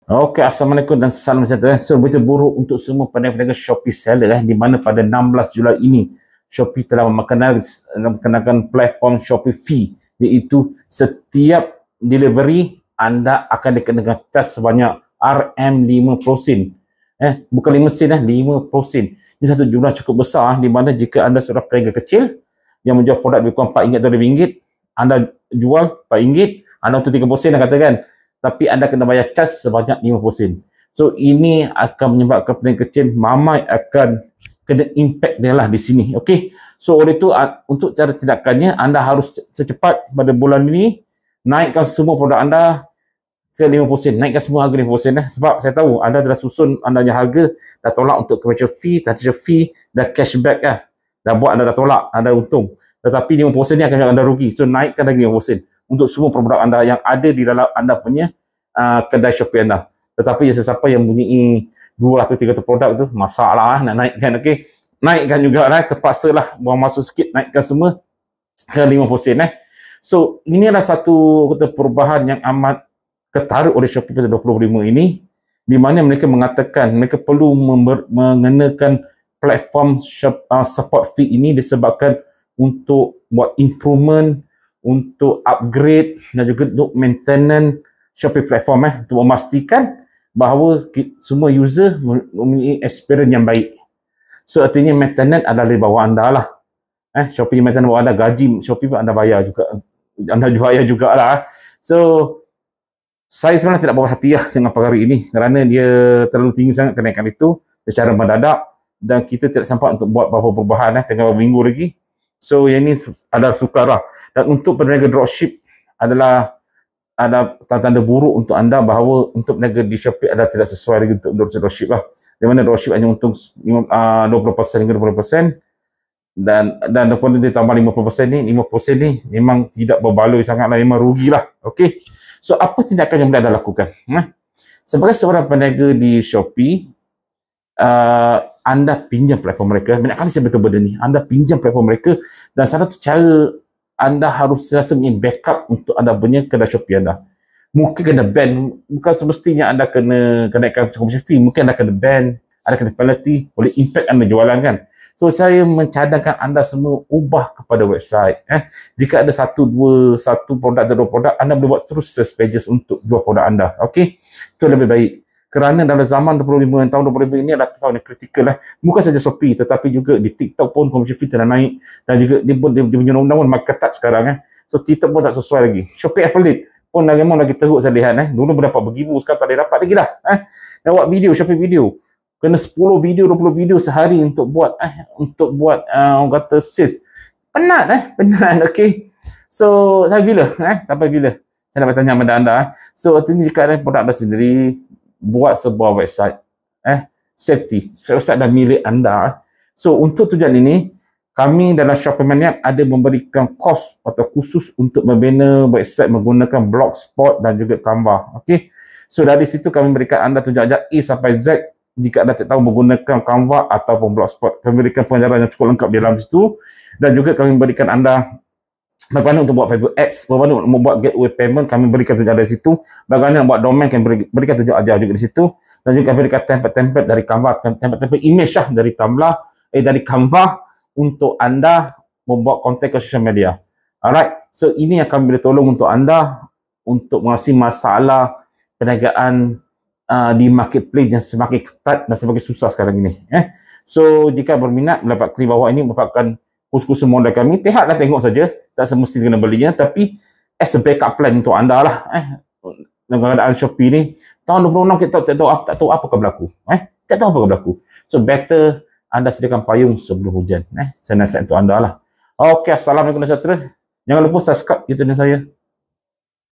Okey, Assalamualaikum dan salam sejahtera. So, berita buruk untuk semua peniaga-peniaga Shopee seller di mana pada 16 Julai ini Shopee telah mengenakan platform Shopee Fee, iaitu setiap delivery anda akan dikenakan cas sebanyak RM50. Bukan 5 sen, 5%. Ini satu jumlah cukup besar di mana jika anda seorang peniaga kecil yang menjual produk lebih kurang RM4 atau RM5, anda jual RM4, anda untuk 30 sen katakan, tapi anda kena bayar cas sebanyak 50%. So ini akan menyebabkan peniaga kecil mamai akan kena impact dia lah di sini. Okey. So oleh itu untuk cara tindakannya anda harus secepat pada bulan ini naikkan semua produk anda ke 50%. Naikkan semua harga 50%. Sebab saya tahu anda telah susun anda punya harga dah tolak untuk commercial fee, transaction fee dan cashback lah. Dah buat anda dah tolak, anda untung. Tetapi 50% ni akan membuat anda rugi. So naikkan lagi 50% untuk semua produk anda yang ada di dalam anda punya kedai Shopee anda. Tetapi sesiapa yang mempunyai 2 atau 300 produk tu masalah nak naikkan. Okey, naikkan juga lah, terpaksa lah buang masa sikit naikkan semua ke 50%. So ini adalah satu perubahan yang amat ketarik oleh Shopee pada 25 ini, di mana mereka mengatakan mereka perlu mengenakan platform support fee ini disebabkan untuk buat improvement, untuk upgrade dan juga untuk maintenance Shopee platform untuk memastikan bahawa semua user mempunyai experience yang baik. So artinya maintenance adalah di bawah anda lah. Shopee maintenance bawah anda, gaji Shopee pun anda bayar juga. Anda bayar jugalah. So saya sebenarnya tidak berhati dengan perkara ini kerana dia terlalu tinggi sangat kenaikan itu secara mendadak dan kita tidak sempat untuk buat beberapa perubahan tinggal beberapa minggu lagi. So yang ini adalah sukar lah. Dan untuk peniaga dropship adalah ada tanda-tanda buruk untuk anda bahawa untuk peniaga di Shopee adalah tidak sesuai lagi untuk dropship lah. Di mana dropship hanya untung 20% hingga 20%, dan kalau ditambah 50% ni, 50% ni memang tidak berbaloi sangat lah, memang rugilah. Okey. So apa tindakan yang boleh anda lakukan? Sebagai seorang peniaga di Shopee, anda pinjam platform mereka. Banyak kali saya beritahu benda ni. Anda pinjam platform mereka dan salah satu cara anda harus rasa punya backup untuk anda punya kedai Shopee anda. Mungkin kena ban, bukan semestinya anda kena kenaikan commission fee, mungkin anda kena ban, anda kena penalty, boleh impact anda jualan kan. So saya mencadangkan anda semua ubah kepada website. Jika ada satu produk atau 2 produk, anda boleh buat terus sales pages untuk jual produk anda. Okey, itu lebih baik. Kerana dalam zaman 25 tahun 25 ini adalah tahun yang kritikal lah. Bukan saja Shopee tetapi juga di TikTok pun commission fee telah naik dan juga dia punya undang-undang pun makin ketat sekarang. So TikTok pun tak sesuai lagi. Shopee Affiliate pun lagi teruk saya lihat. Dulu berdapat beribu, sekarang tak ada dapat lagi dah. Nak buat video, Shopee video. Kena 10 video, 20 video sehari untuk buat orang kata sales. Penat. Okey. So sampai bila saya nak bertanya kepada anda. So artinya jika ada produk anda sendiri, buat sebuah website safety website dah milik anda. So untuk tujuan ini kami dalam Shopee Maniac ada memberikan kos atau khusus untuk membina website menggunakan Blogspot dan juga Canva. Okey, so dari situ kami berikan anda tunjuk-tunjuk A sampai Z. Jika anda tak tahu menggunakan Canva ataupun Blogspot, kami berikan pengajaran yang cukup lengkap di dalam situ, dan juga kami berikan anda bagaimana untuk buat Facebook Ads, bagaimana untuk membuat gateway payment, kami berikan tunjuk dari situ. Bagaimana nak buat domain, kami berikan tunjuk ajar juga di situ. Dan juga kami berikan template-template dari Canva, template image dari dari Canva untuk anda membuat konten ke social media. Alright, so ini yang kami boleh tolong untuk anda untuk mengatasi masalah perniagaan di marketplace yang semakin ketat dan semakin susah sekarang ini. So jika berminat mendapat klik bawah ini merupakan khusus modal kami, lihatlah, tengok saja, tak semestinya kena belinya, tapi as a backup plan untuk anda lah. Dengan keadaan Shopee ni tahun 26 kita tak tahu apa akan berlaku. Tak tahu apa akan berlaku. So better anda sediakan payung sebelum hujan. Saya nasihat untuk anda lah. Okey, Assalamualaikum warahmatullahi wabarakatuh. Jangan lupa subscribe YouTube saya.